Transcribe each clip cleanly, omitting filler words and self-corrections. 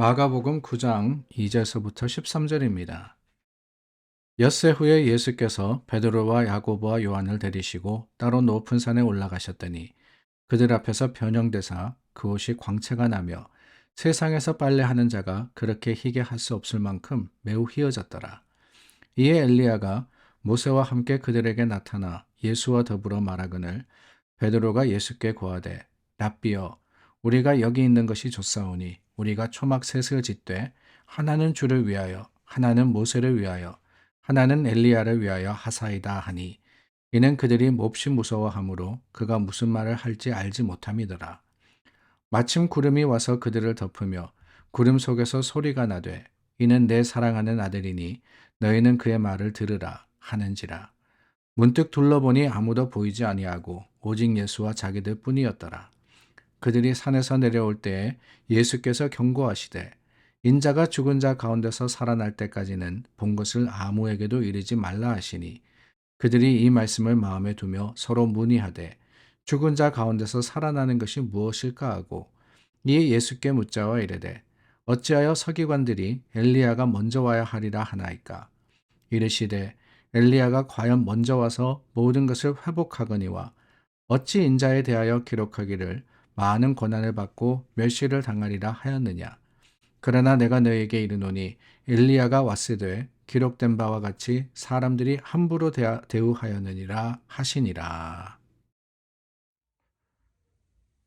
마가복음 9장 2절서부터 13절입니다. 엿새 후에 예수께서 베드로와 야고보와 요한을 데리시고 따로 높은 산에 올라가셨더니 그들 앞에서 변형되사 그 옷이 광채가 나며 세상에서 빨래하는 자가 그렇게 희게 할 수 없을 만큼 매우 희어졌더라. 이에 엘리야가 모세와 함께 그들에게 나타나 예수와 더불어 말하거늘 베드로가 예수께 고하되 랍비여 우리가 여기 있는 것이 좋사오니 우리가 초막 셋을 짓되 하나는 주를 위하여 하나는 모세를 위하여 하나는 엘리야를 위하여 하사이다 하니 이는 그들이 몹시 무서워하므로 그가 무슨 말을 할지 알지 못함이더라. 마침 구름이 와서 그들을 덮으며 구름 속에서 소리가 나되 이는 내 사랑하는 아들이니 너희는 그의 말을 들으라 하는지라. 문득 둘러보니 아무도 보이지 아니하고 오직 예수와 자기들 뿐이었더라. 그들이 산에서 내려올 때에 예수께서 경고하시되 인자가 죽은 자 가운데서 살아날 때까지는 본 것을 아무에게도 이르지 말라 하시니 그들이 이 말씀을 마음에 두며 서로 문의하되 죽은 자 가운데서 살아나는 것이 무엇일까 하고 이에 예수께 묻자와 이르되 어찌하여 서기관들이 엘리야가 먼저 와야 하리라 하나이까. 이르시되 엘리야가 과연 먼저 와서 모든 것을 회복하거니와 어찌 인자에 대하여 기록하기를 많은 고난을 받고 멸시를 당하리라 하였느냐. 그러나 내가 너에게 이르노니 엘리야가 왔으되 기록된 바와 같이 사람들이 함부로 대우하였느니라 하시니라.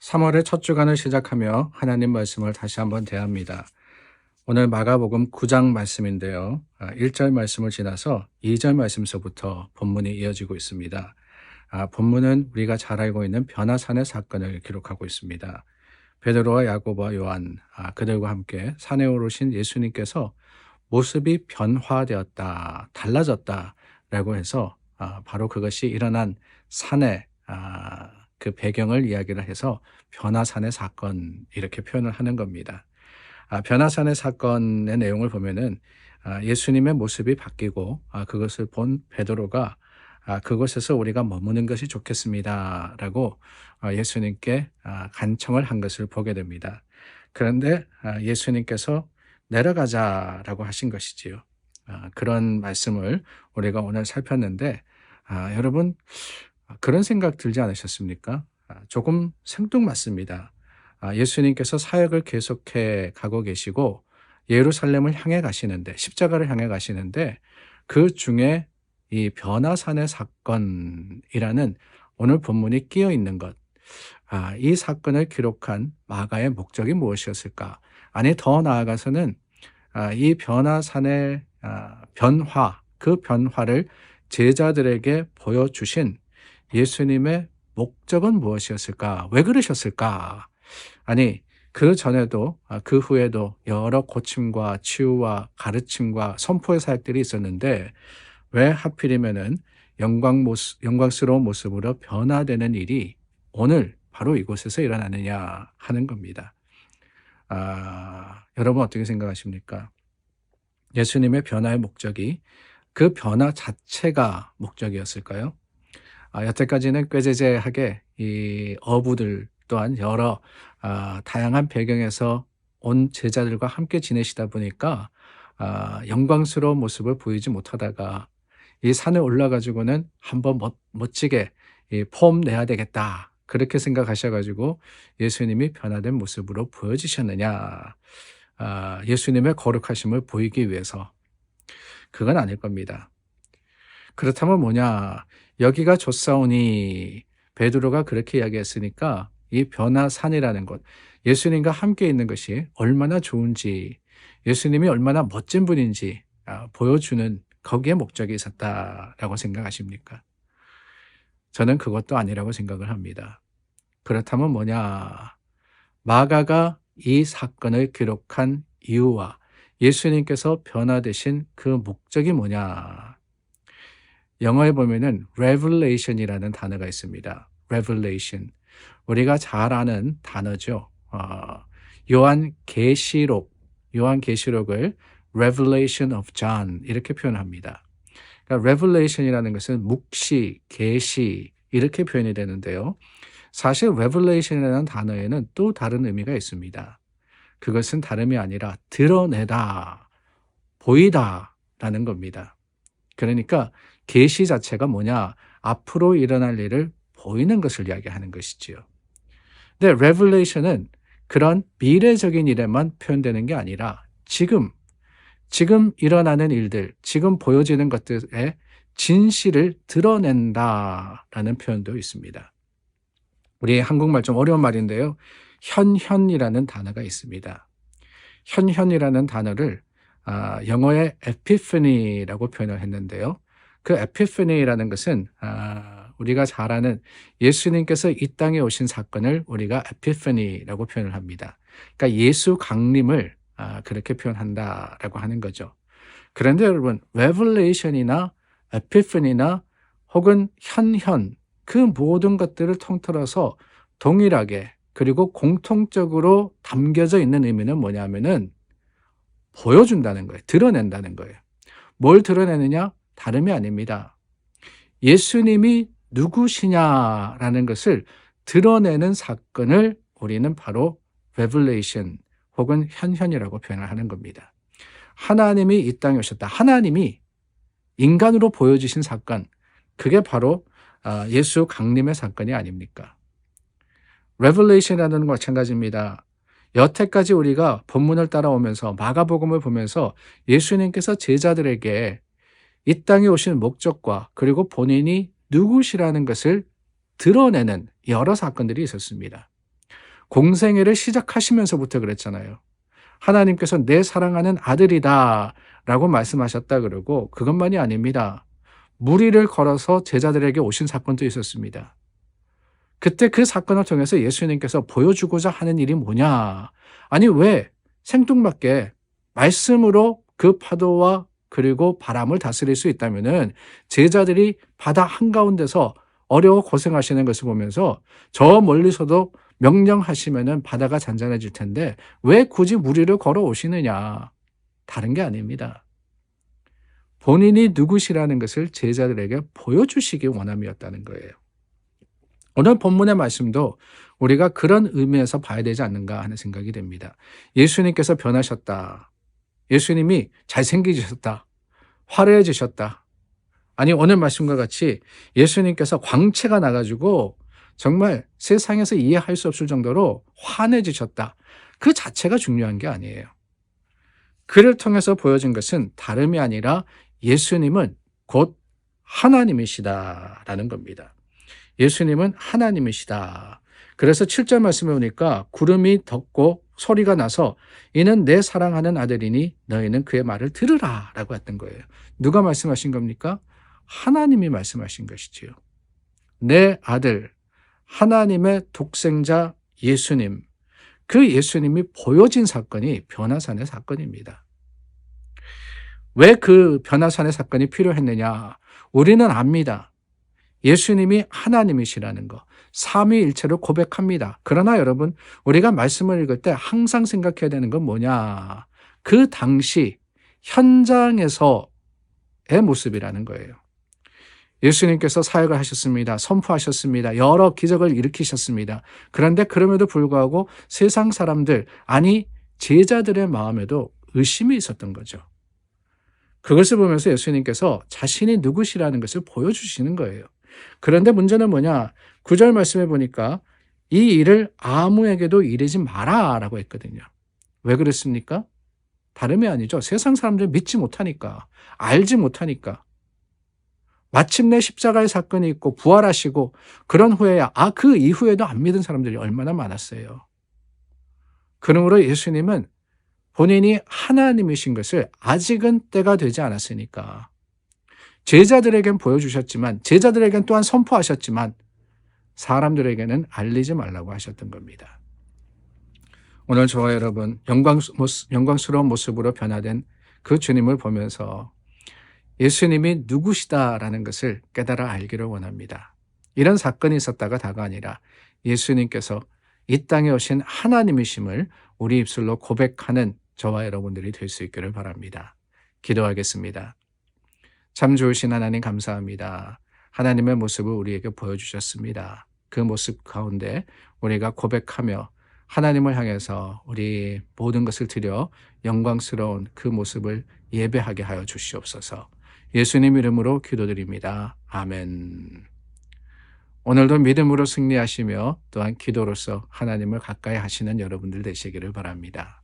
3월의 첫 주간을 시작하며 하나님 말씀을 다시 한번 대합니다. 오늘 마가복음 9장 말씀인데요. 1절 말씀을 지나서 2절 말씀서부터 본문이 이어지고 있습니다. 본문은 우리가 잘 알고 있는 변화산의 사건을 기록하고 있습니다. 베드로와 야고보와 요한, 그들과 함께 산에 오르신 예수님께서 모습이 변화되었다, 달라졌다라고 해서 바로 그것이 일어난 산의 그 배경을 이야기를 해서 변화산의 사건 이렇게 표현을 하는 겁니다. 변화산의 사건의 내용을 보면은 예수님의 모습이 바뀌고 그것을 본 베드로가 그곳에서 우리가 머무는 것이 좋겠습니다라고 예수님께 간청을 한 것을 보게 됩니다. 그런데 예수님께서 내려가자라고 하신 것이지요. 그런 말씀을 우리가 오늘 살폈는데 여러분 그런 생각 들지 않으셨습니까? 조금 생뚱맞습니다. 예수님께서 사역을 계속해 가고 계시고 예루살렘을 향해 가시는데 십자가를 향해 가시는데 그 중에 이 변화산의 사건이라는 오늘 본문이 끼어 있는 것, 이 사건을 기록한 마가의 목적이 무엇이었을까? 아니 더 나아가서는 이 변화산의 변화, 그 변화를 제자들에게 보여주신 예수님의 목적은 무엇이었을까? 왜 그러셨을까? 아니 그 전에도 그 후에도 여러 고침과 치유와 가르침과 선포의 사역들이 있었는데 왜 하필이면은 영광스러운 모습으로 변화되는 일이 오늘 바로 이곳에서 일어나느냐 하는 겁니다. 여러분 어떻게 생각하십니까? 예수님의 변화의 목적이 그 변화 자체가 목적이었을까요? 여태까지는 꾀재재하게 이 어부들 또한 여러 다양한 배경에서 온 제자들과 함께 지내시다 보니까 영광스러운 모습을 보이지 못하다가 이 산에 올라가지고는 한번 멋지게 폼 내야 되겠다. 그렇게 생각하셔가지고 예수님이 변화된 모습으로 보여지셨느냐. 예수님의 거룩하심을 보이기 위해서. 그건 아닐 겁니다. 그렇다면 뭐냐. 여기가 좋사오니 베드로가 그렇게 이야기했으니까 이 변화산이라는 것, 예수님과 함께 있는 것이 얼마나 좋은지, 예수님이 얼마나 멋진 분인지 보여주는 거기에 목적이 있었다라고 생각하십니까? 저는 그것도 아니라고 생각을 합니다. 그렇다면 뭐냐? 마가가 이 사건을 기록한 이유와 예수님께서 변화되신 그 목적이 뭐냐? 영어에 보면은 revelation이라는 단어가 있습니다. revelation. 우리가 잘 아는 단어죠. 요한계시록을 Revelation of John 이렇게 표현합니다. 그러니까 Revelation이라는 것은 묵시, 계시 이렇게 표현이 되는데요. 사실 Revelation이라는 단어에는 또 다른 의미가 있습니다. 그것은 다름이 아니라 드러내다, 보이다라는 겁니다. 그러니까 계시 자체가 뭐냐? 앞으로 일어날 일을 보이는 것을 이야기하는 것이지요. 근데 revelation은 그런 미래적인 일에만 표현되는 게 아니라 지금 일어나는 일들, 지금 보여지는 것들의 진실을 드러낸다라는 표현도 있습니다. 우리 한국말 좀 어려운 말인데요. 현현이라는 단어가 있습니다. 현현이라는 단어를 영어의 epiphany라고 표현을 했는데요. 그 epiphany라는 것은 우리가 잘 아는 예수님께서 이 땅에 오신 사건을 우리가 epiphany라고 표현을 합니다. 그러니까 예수 강림을 그렇게 표현한다라고 하는 거죠. 그런데 여러분, revelation이나 epiphany나 혹은 현현, 그 모든 것들을 통틀어서 동일하게 그리고 공통적으로 담겨져 있는 의미는 뭐냐면은 보여준다는 거예요. 드러낸다는 거예요. 뭘 드러내느냐? 다름이 아닙니다. 예수님이 누구시냐라는 것을 드러내는 사건을 우리는 바로 revelation 혹은 현현이라고 표현을 하는 겁니다. 하나님이 이 땅에 오셨다. 하나님이 인간으로 보여주신 사건, 그게 바로 예수 강림의 사건이 아닙니까? revelation이라는 건 마찬가지입니다. 여태까지 우리가 본문을 따라오면서 마가복음을 보면서 예수님께서 제자들에게 이 땅에 오신 목적과 그리고 본인이 누구시라는 것을 드러내는 여러 사건들이 있었습니다. 공생애를 시작하시면서부터 그랬잖아요. 하나님께서 내 사랑하는 아들이다 라고 말씀하셨다 그러고 그것만이 아닙니다. 무리를 걸어서 제자들에게 오신 사건도 있었습니다. 그때 그 사건을 통해서 예수님께서 보여주고자 하는 일이 뭐냐? 아니 왜 생뚱맞게 말씀으로 그 파도와 그리고 바람을 다스릴 수 있다면은 제자들이 바다 한가운데서 어려워 고생하시는 것을 보면서 저 멀리서도 명령하시면은 바다가 잔잔해질 텐데 왜 굳이 무리를 걸어 오시느냐? 다른 게 아닙니다. 본인이 누구시라는 것을 제자들에게 보여주시기 원함이었다는 거예요. 오늘 본문의 말씀도 우리가 그런 의미에서 봐야 되지 않는가 하는 생각이 됩니다. 예수님께서 변하셨다. 예수님이 잘생기셨다. 화려해지셨다. 아니 오늘 말씀과 같이 예수님께서 광채가 나가지고 정말 세상에서 이해할 수 없을 정도로 환해지셨다. 그 자체가 중요한 게 아니에요. 그를 통해서 보여진 것은 다름이 아니라 예수님은 곧 하나님이시다라는 겁니다. 예수님은 하나님이시다. 그래서 7절 말씀에 보니까 구름이 덮고 소리가 나서 이는 내 사랑하는 아들이니 너희는 그의 말을 들으라 라고 했던 거예요. 누가 말씀하신 겁니까? 하나님이 말씀하신 것이지요. 내 아들, 하나님의 독생자 예수님, 그 예수님이 보여진 사건이 변화산의 사건입니다. 왜 그 변화산의 사건이 필요했느냐? 우리는 압니다. 예수님이 하나님이시라는 거, 삼위일체를 고백합니다. 그러나 여러분, 우리가 말씀을 읽을 때 항상 생각해야 되는 건 뭐냐? 그 당시 현장에서의 모습이라는 거예요. 예수님께서 사역을 하셨습니다. 선포하셨습니다. 여러 기적을 일으키셨습니다. 그런데 그럼에도 불구하고 세상 사람들, 아니 제자들의 마음에도 의심이 있었던 거죠. 그것을 보면서 예수님께서 자신이 누구시라는 것을 보여주시는 거예요. 그런데 문제는 뭐냐? 9절 말씀해 보니까 이 일을 아무에게도 이르지 마라 라고 했거든요. 왜 그랬습니까? 다름이 아니죠. 세상 사람들이 믿지 못하니까, 알지 못하니까. 마침내 십자가의 사건이 있고 부활하시고 그런 후에야 그 이후에도 안 믿은 사람들이 얼마나 많았어요. 그러므로 예수님은 본인이 하나님이신 것을 아직은 때가 되지 않았으니까 제자들에겐 보여주셨지만 제자들에겐 또한 선포하셨지만 사람들에게는 알리지 말라고 하셨던 겁니다. 오늘 저와 여러분 영광스러운 모습으로 변화된 그 주님을 보면서 예수님이 누구시다라는 것을 깨달아 알기를 원합니다. 이런 사건이 있었다가 다가 아니라 예수님께서 이 땅에 오신 하나님이심을 우리 입술로 고백하는 저와 여러분들이 될 수 있기를 바랍니다. 기도하겠습니다. 참 좋으신 하나님 감사합니다. 하나님의 모습을 우리에게 보여주셨습니다. 그 모습 가운데 우리가 고백하며 하나님을 향해서 우리 모든 것을 드려 영광스러운 그 모습을 예배하게 하여 주시옵소서. 예수님 이름으로 기도드립니다. 아멘. 오늘도 믿음으로 승리하시며 또한 기도로서 하나님을 가까이 하시는 여러분들 되시기를 바랍니다.